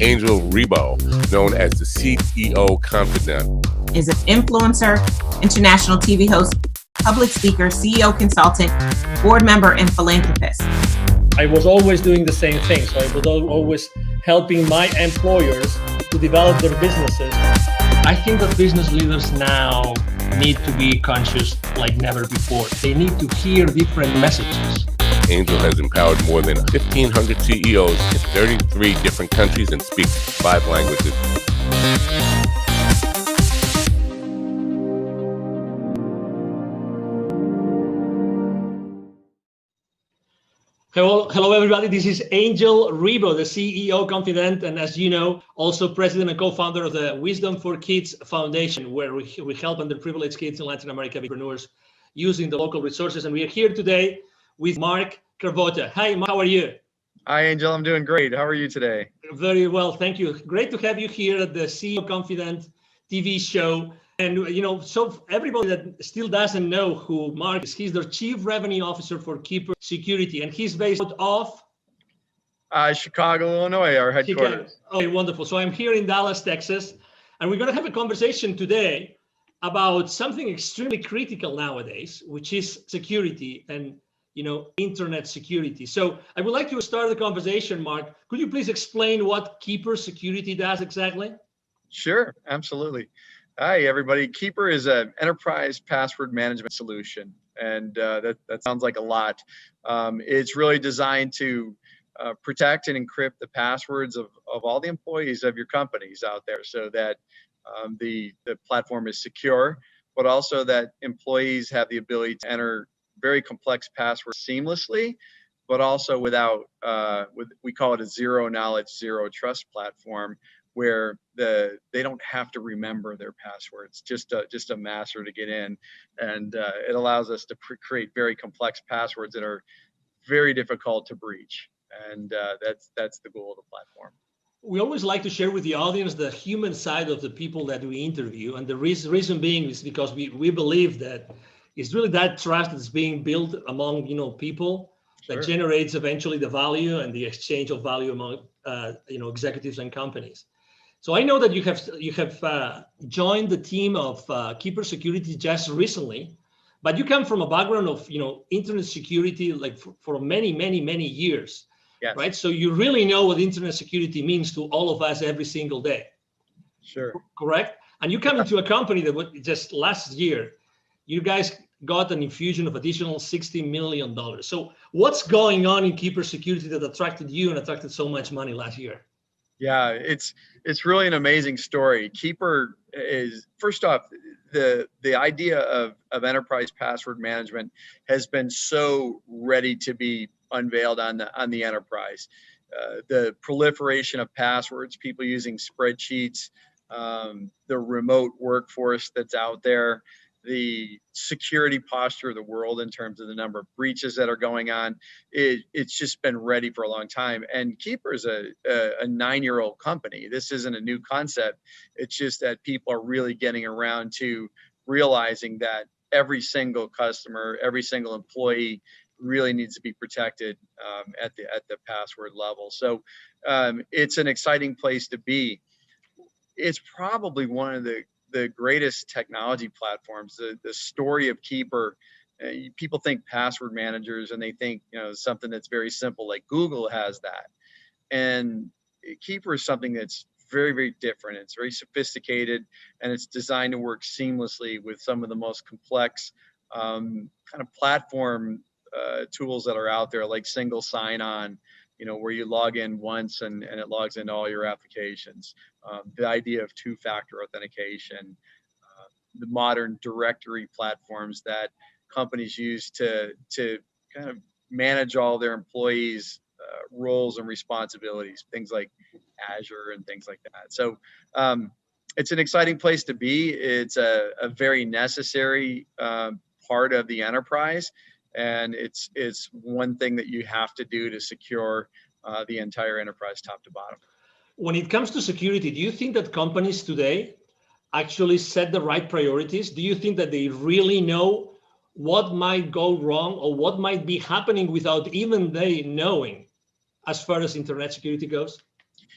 Angel Rebo, known as the CEO Confidant. Is an influencer, international TV host, public speaker, CEO consultant, board member, and philanthropist. I was always doing the same thing. So I was always helping my employers to develop their businesses. I think that business leaders now need to be conscious like never before. They need to hear different messages. Angel has empowered more than 1,500 CEOs in 33 different countries and speaks 5 languages. Hello, everybody. This is Angel Rebo, the CEO Confidant, and as you know, also president and co-founder of the Wisdom for Kids Foundation, where we help underprivileged kids in Latin America entrepreneurs using the local resources. And we are here today with Mark Cravotta. Hi, Mark, how are you? Hi, Angel. I'm doing great. How are you today? Very well, thank you. Great to have you here at the CEO Confidant TV show. And, you know, so everybody that still doesn't know who Mark is, he's the Chief Revenue Officer for Keeper Security, and he's based out of Chicago, Illinois, our headquarters. Okay, wonderful. So I'm here in Dallas, Texas, and we're going to have a conversation today about something extremely critical nowadays, which is security and, you know, internet security. So I would like to start the conversation, Mark. Could you please explain what Keeper Security does exactly? Sure, absolutely. Hi, everybody. Keeper is an enterprise password management solution, and that sounds like a lot. It's really designed to protect and encrypt the passwords of all the employees of your companies out there, so that the platform is secure, but also that employees have the ability to enter very complex passwords seamlessly, but also without, we call it a zero knowledge, zero trust platform, where they don't have to remember their passwords, just a master to get in, and it allows us to create very complex passwords that are very difficult to breach, and that's the goal of the platform. We always like to share with the audience the human side of the people that we interview, and the reason being is because we believe that it's really that trust that's being built among people that Sure. generates eventually the value and the exchange of value among executives and companies. So I know that you have joined the team of Keeper Security just recently, but you come from a background of internet security like for many years, Yes. right? So you really know what internet security means to all of us every single day. Sure. Correct? And you come into a company that just last year, you guys got an infusion of additional $60 million. So what's going on in Keeper Security that attracted you and attracted so much money last year? Yeah, it's really an amazing story. Keeper is, first off, the idea of enterprise password management has been so ready to be unveiled on the enterprise. The proliferation of passwords, people using spreadsheets, the remote workforce that's out there, the security posture of the world in terms of the number of breaches that are going on, it's just been ready for a long time. And Keeper is a 9-year-old company. This isn't a new concept. It's just that people are really getting around to realizing that every single customer, every single employee really needs to be protected at the password level. So it's an exciting place to be. It's probably one of the greatest technology platforms. The story of Keeper, people think password managers and they think something that's very simple, like Google has that, and Keeper is something that's very, very different. It's very sophisticated, and it's designed to work seamlessly with some of the most complex kind of platform tools that are out there, like single sign-on, where you log in once and it logs into all your applications. The idea of two-factor authentication, the modern directory platforms that companies use to kind of manage all their employees' roles and responsibilities, things like Azure and things like that. So it's an exciting place to be. It's a very necessary part of the enterprise. And it's one thing that you have to do to secure the entire enterprise top to bottom. When it comes to security, do you think that companies today actually set the right priorities? Do you think that they really know what might go wrong or what might be happening without even they knowing as far as internet security goes?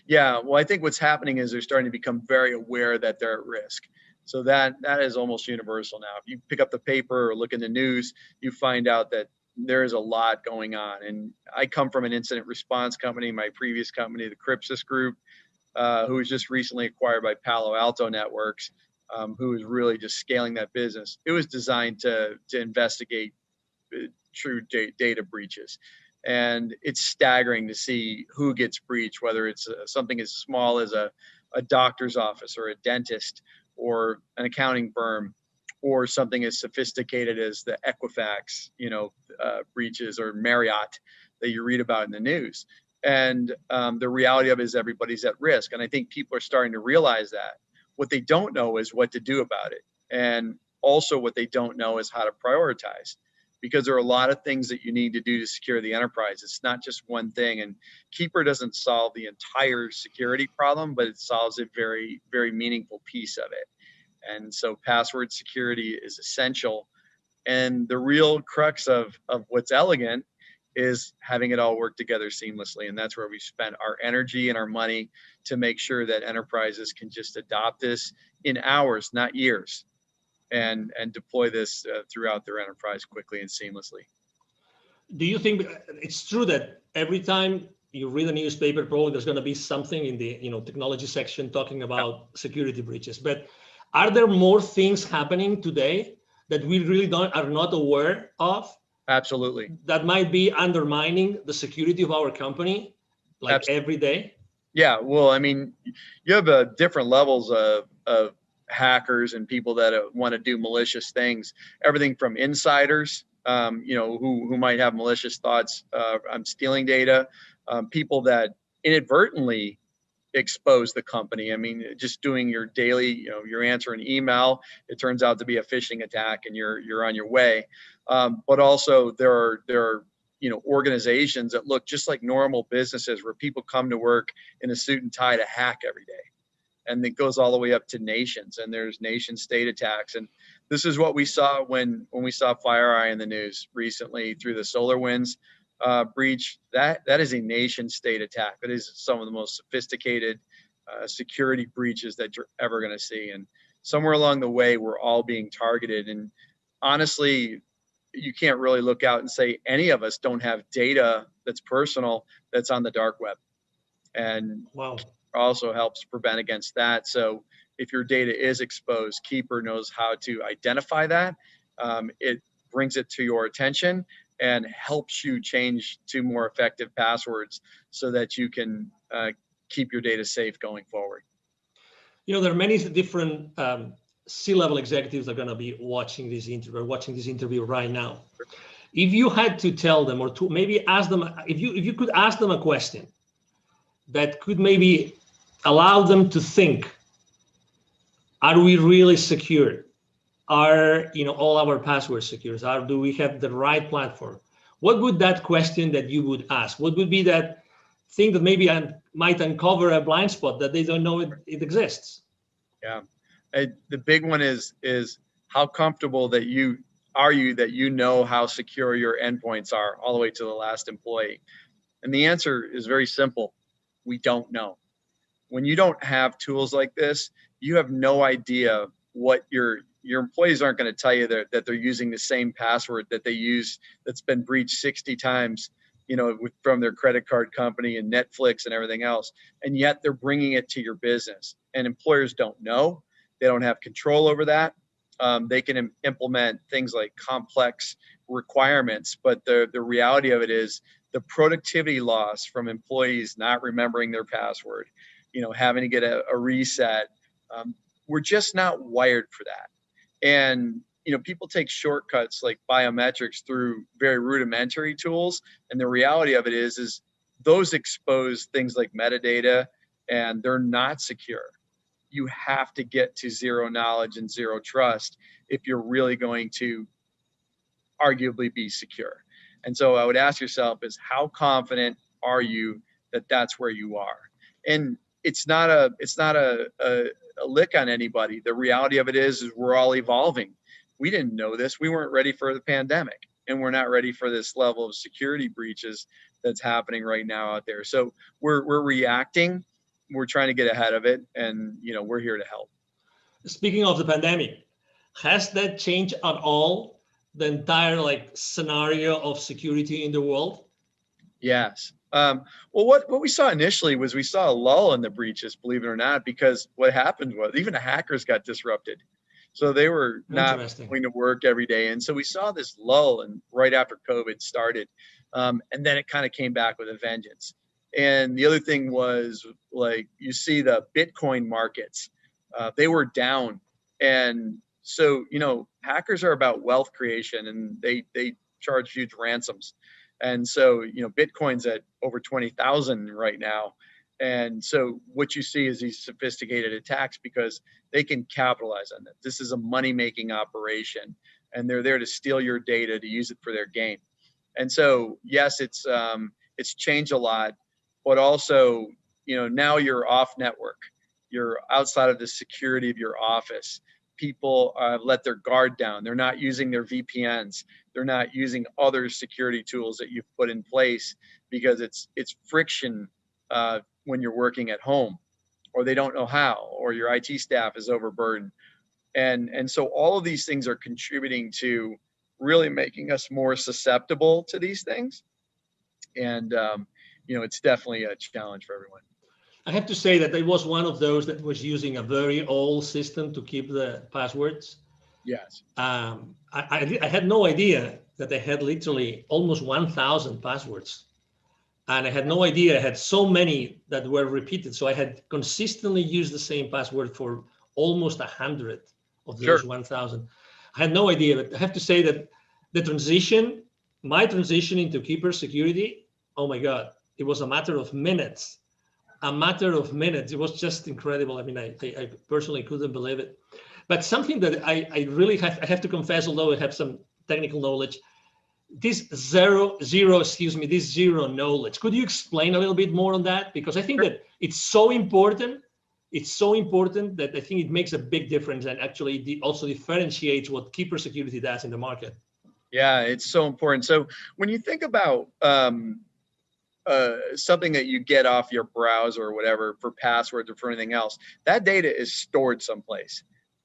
Yeah, well, I think what's happening is they're starting to become very aware that they're at risk. So that is almost universal now. If you pick up the paper or look in the news, you find out that there is a lot going on. And I come from an incident response company, my previous company, the Crypsis Group, who was just recently acquired by Palo Alto Networks, who is really just scaling that business. It was designed to investigate true data breaches. And it's staggering to see who gets breached, whether it's something as small as a doctor's office or a dentist or an accounting firm, or something as sophisticated as the Equifax, breaches, or Marriott that you read about in the news. And the reality of it is everybody's at risk. And I think people are starting to realize that. What they don't know is what to do about it. And also what they don't know is how to prioritize, because there are a lot of things that you need to do to secure the enterprise. It's not just one thing. And Keeper doesn't solve the entire security problem, but it solves a very, very meaningful piece of it. And so password security is essential. And the real crux of what's elegant is having it all work together seamlessly. And that's where we spent our energy and our money to make sure that enterprises can just adopt this in hours, not years, and deploy this throughout their enterprise quickly and seamlessly. Do you think it's true that every time you read a newspaper, probably there's going to be something in the technology section talking about security breaches? But are there more things happening today that we really are not aware of? Absolutely. That might be undermining the security of our company, like Absolutely. every day? Yeah, well, I mean, you have different levels of hackers and people that want to do malicious things. Everything from insiders, who might have malicious thoughts on stealing data, people that inadvertently expose the company. I mean, just doing your daily, you're answering email, it turns out to be a phishing attack, and you're on your way. But also there are organizations that look just like normal businesses, where people come to work in a suit and tie to hack every day. And it goes all the way up to nations, and there's nation state attacks. And this is what we saw when we saw FireEye in the news recently through the SolarWinds breach. That is a nation state attack. That is some of the most sophisticated security breaches that you're ever going to see. And somewhere along the way, we're all being targeted. And honestly, you can't really look out and say any of us don't have data that's personal that's on the dark web. And wow, also helps prevent against that. So if your data is exposed, Keeper knows how to identify that. It brings it to your attention and helps you change to more effective passwords so that you can keep your data safe going forward. There are many different C-level executives that are going to be watching this interview right now. If you had to tell them, or to maybe ask them, if you could ask them a question that could maybe allow them to think, are we really secure? Are all our passwords secure? Do we have the right platform? What would that question that you would ask? What would be that thing that maybe might uncover a blind spot that they don't know it exists? Yeah, the big one is how comfortable that you know how secure your endpoints are all the way to the last employee. And the answer is very simple. We don't know. When you don't have tools like this, you have no idea what your employees aren't going to tell you that they're using the same password that they use that's been breached 60 times, from their credit card company and Netflix and everything else. And yet they're bringing it to your business, and employers don't know. They don't have control over that. They can implement things like complex requirements, but the reality of it is the productivity loss from employees not remembering their password, having to get a reset. We're just not wired for that. And, people take shortcuts like biometrics through very rudimentary tools. And the reality of it is those expose things like metadata, and they're not secure. You have to get to zero knowledge and zero trust if you're really going to arguably be secure. And so I would ask yourself is, how confident are you that that's where you are? And it's not a lick on anybody. The reality of it is we're all evolving. We didn't know this. We weren't ready for the pandemic, and we're not ready for this level of security breaches that's happening right now out there. So we're reacting, we're trying to get ahead of it, and we're here to help. Speaking of the pandemic, has that changed at all the entire scenario of security in the world? Yes. Well, what we saw initially was we saw a lull in the breaches, believe it or not, because what happened was even the hackers got disrupted. So they were not going to work every day. And so we saw this lull and right after COVID started. And then it kind of came back with a vengeance. And the other thing was, you see the Bitcoin markets, they were down. And so, hackers are about wealth creation, and they charge huge ransoms. And so, Bitcoin's at over 20,000 right now. And so what you see is these sophisticated attacks because they can capitalize on that. This is a money-making operation, and they're there to steal your data to use it for their gain. And so, yes, it's changed a lot, but also, now you're off network. You're outside of the security of your office. People let their guard down. They're not using their VPNs. They're not using other security tools that you've put in place because it's friction when you're working at home, or they don't know how, or your IT staff is overburdened. And so all of these things are contributing to really making us more susceptible to these things. And, it's definitely a challenge for everyone. I have to say that I was one of those that was using a very old system to keep the passwords. Yes. I had no idea that I had literally almost 1,000 passwords. And I had no idea I had so many that were repeated. So I had consistently used the same password for almost 100 of those 1,000. I had no idea, but I have to say that my transition into Keeper security, oh my God, it was a matter of minutes. It was just incredible. I mean, I personally couldn't believe it. But something that I really have to confess, although I have some technical knowledge, this zero knowledge. Could you explain a little bit more on that? Because I think that it's so important. It's so important that I think it makes a big difference and actually also differentiates what Keeper security does in the market. Yeah, it's so important. So when you think about something that you get off your browser or whatever for passwords or for anything else, that data is stored someplace.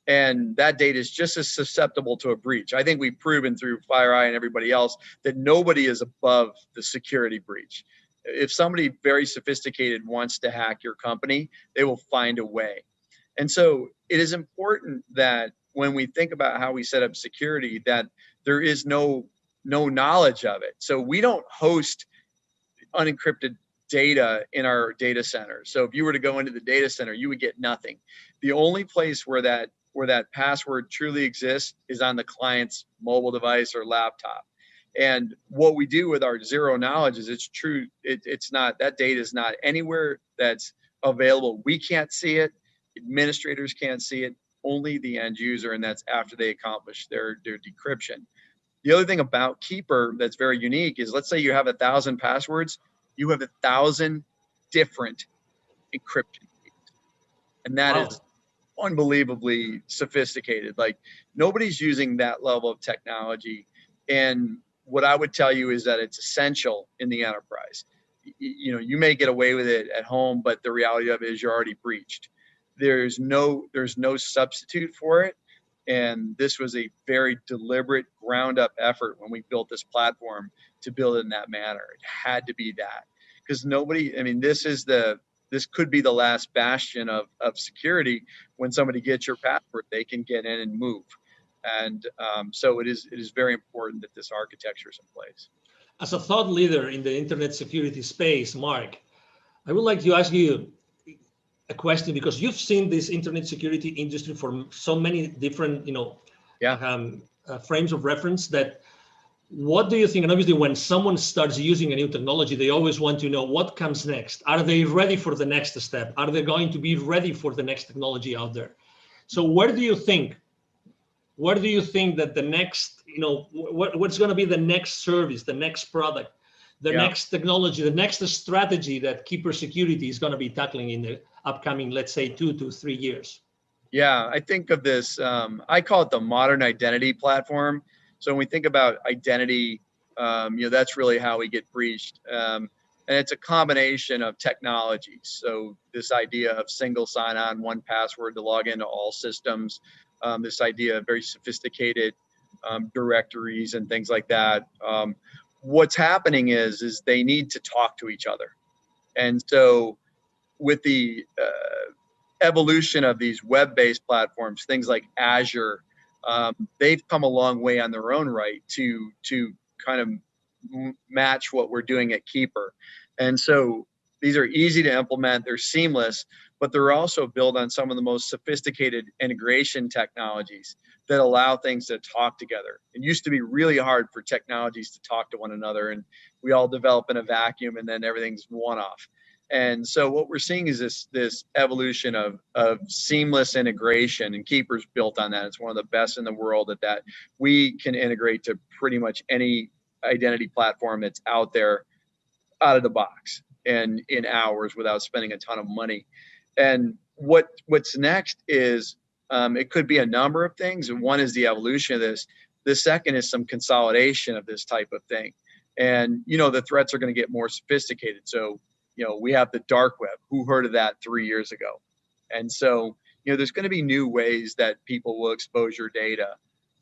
And that data is just as susceptible to a breach. I think we've proven through FireEye and everybody else that nobody is above the security breach. If somebody very sophisticated wants to hack your company, they will find a way. And so it is important that when we think about how we set up security, that there is no knowledge of it. So we don't host unencrypted data in our data center. So if you were to go into the data center, you would get nothing. The only place where that password truly exists is on the client's mobile device or laptop. And what we do with our zero knowledge is it's true. It's not, that data is not anywhere that's available. We can't see it. Administrators can't see it. Only the end user, and that's after they accomplish their decryption. The other thing about Keeper that's very unique is, let's say you have 1,000 passwords, you have 1,000 different encryption keys. And that is unbelievably sophisticated. Like, nobody's using that level of technology. And what I would tell you is that it's essential in the enterprise. You may get away with it at home, but the reality of it is you're already breached. There's no substitute for it. And this was a very deliberate ground up effort when we built this platform to build it in that manner. It had to be that, because this could be the last bastion of security. When somebody gets your password, they can get in and move. And so it is very important that this architecture is in place. As a thought leader in the internet security space, Mark, I would like to ask you a question, because you've seen this internet security industry for so many different, frames of reference. That, what do you think? And obviously, when someone starts using a new technology, they always want to know what comes next. Are they ready for the next step? Are they going to be ready for the next technology out there? So where do you think that the next, what's going to be the next service, the next product, the next technology, the next strategy that Keeper Security is going to be tackling in the upcoming, let's say, 2 to 3 years? Yeah, I think of this, I call it the modern identity platform. So when we think about identity, that's really how we get breached. And it's a combination of technologies. So this idea of single sign-on, one password to log into all systems, this idea of very sophisticated directories and things like that. What's happening is they need to talk to each other. And so with the evolution of these web-based platforms, things like Azure, they've come a long way on their own right to kind of match what we're doing at Keeper. And so these are easy to implement, they're seamless, but they're also built on some of the most sophisticated integration technologies that allow things to talk together. It used to be really hard for technologies to talk to one another, and we all develop in a vacuum and then everything's one-off. And so what we're seeing is this evolution of seamless integration, and Keeper's built on that. It's one of the best in the world at that. We can integrate to pretty much any identity platform that's out there out of the box and in hours without spending a ton of money. And what's next is it could be a number of things. And one is the evolution of this. The second is some consolidation of this type of thing. And, the threats are going to get more sophisticated. So, we have the dark web. Who heard of that 3 years ago? And so, there's going to be new ways that people will expose your data.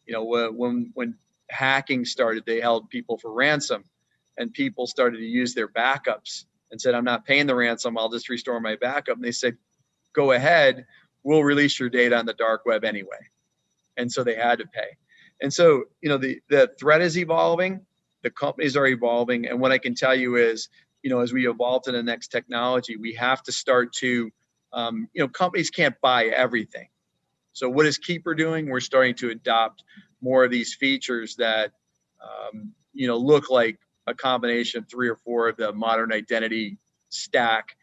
When hacking started, they held people for ransom, and people started to use their backups and said, I'm not paying the ransom, I'll just restore my backup. And they said, go ahead, we'll release your data on the dark web anyway. And so they had to pay. And so, the threat is evolving, the companies are evolving. And what I can tell you is, as we evolve to the next technology, we have to start to, companies can't buy everything. So what is Keeper doing? We're starting to adopt more of these features that, look like a combination of 3 or 4 of the modern identity stack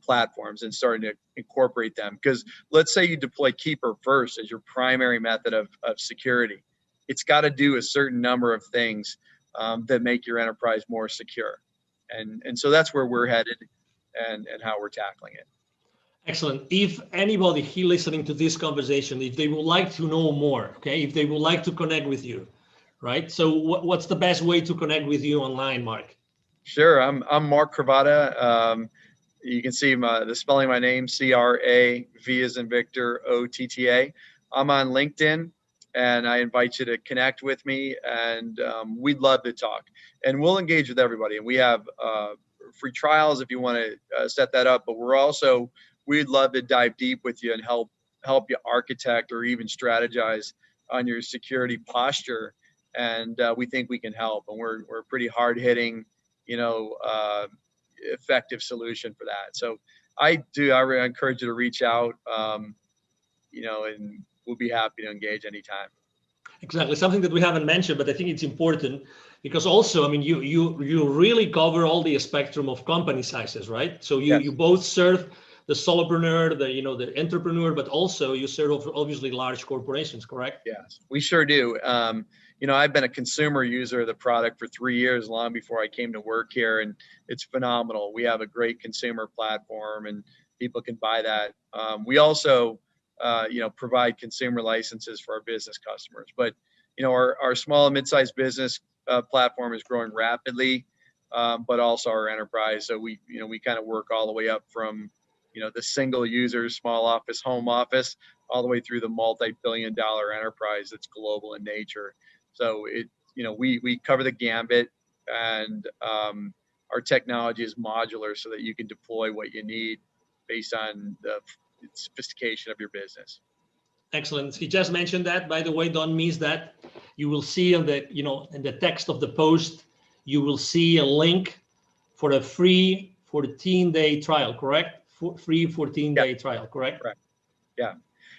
platforms, and starting to incorporate them. Because let's say you deploy Keeper first as your primary method of security. It's got to do a certain number of things that make your enterprise more secure. And so that's where we're headed and how we're tackling it. Excellent. If anybody here listening to this conversation, if they would like to know more, okay, if they would like to connect with you, right? So what's the best way to connect with you online, Mark? Sure. I'm Mark Cravotta. You can see the spelling of my name, C-R-A-V as in Victor, O-T-T-A. I'm on LinkedIn, and I invite you to connect with me, and we'd love to talk. And we'll engage with everybody. And we have free trials if you want to set that up, but we'd love to dive deep with you and help you architect or even strategize on your security posture. And we think we can help. And we're a pretty hard-hitting, effective solution for that. So I really encourage you to reach out, and we'll be happy to engage anytime. Exactly. Something that we haven't mentioned, but I think it's important because also, I mean, you really cover all the spectrum of company sizes, right? So Yes. you both serve the solopreneur, the entrepreneur, but also you serve obviously large corporations, correct? Yes, we sure do. I've been a consumer user of the product for 3 years, long before I came to work here, and it's phenomenal. We have a great consumer platform, and people can buy that. We also, provide consumer licenses for our business customers. But, our small and mid-sized business platform is growing rapidly, but also our enterprise. So we kind of work all the way up from, the single users, small office, home office, all the way through the multi-billion-dollar enterprise that's global in nature. So we cover the gambit, and our technology is modular so that you can deploy what you need based on the sophistication of your business. Excellent. He just mentioned that, by the way, don't miss that. You will see in the text of the post, you will see a link for a free 14-day trial, correct? Free 14-day trial, correct? Correct.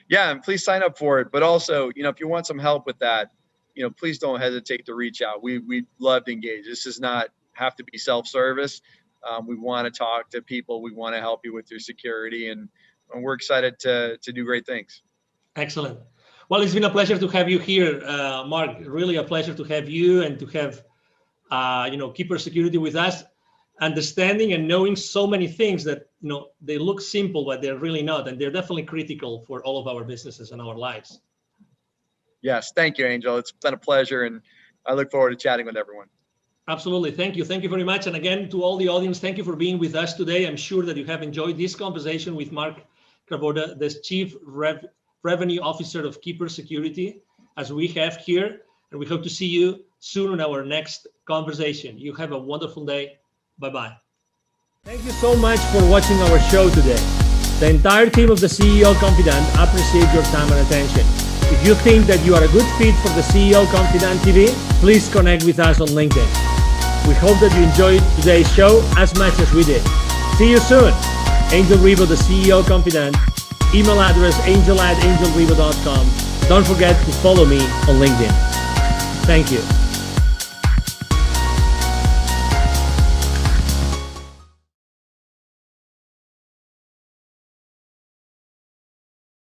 Yeah, and please sign up for it. But also, if you want some help with that, please don't hesitate to reach out. We'd love to engage. This does not have to be self-service. We want to talk to people. We want to help you with your security, and we're excited to do great things. Excellent. Well, it's been a pleasure to have you here, Mark. Really a pleasure to have you and to have, Keeper Security with us, understanding and knowing so many things that, they look simple, but they're really not. And they're definitely critical for all of our businesses and our lives. Yes. Thank you, Angel. It's been a pleasure, and I look forward to chatting with everyone. Absolutely. Thank you. Thank you very much. And again, to all the audience, thank you for being with us today. I'm sure that you have enjoyed this conversation with Mark Cravotta, the Chief Revenue Officer of Keeper Security, as we have here. And we hope to see you soon in our next conversation. You have a wonderful day. Bye-bye. Thank you so much for watching our show today. The entire team of the CEO Confidant appreciate your time and attention. If you think that you are a good fit for the CEO Confidant TV, please connect with us on LinkedIn. We hope that you enjoyed today's show as much as we did. See you soon. Angel Rivo, the CEO Confidant. Email address angel@angelrivo.com. Don't forget to follow me on LinkedIn. Thank you.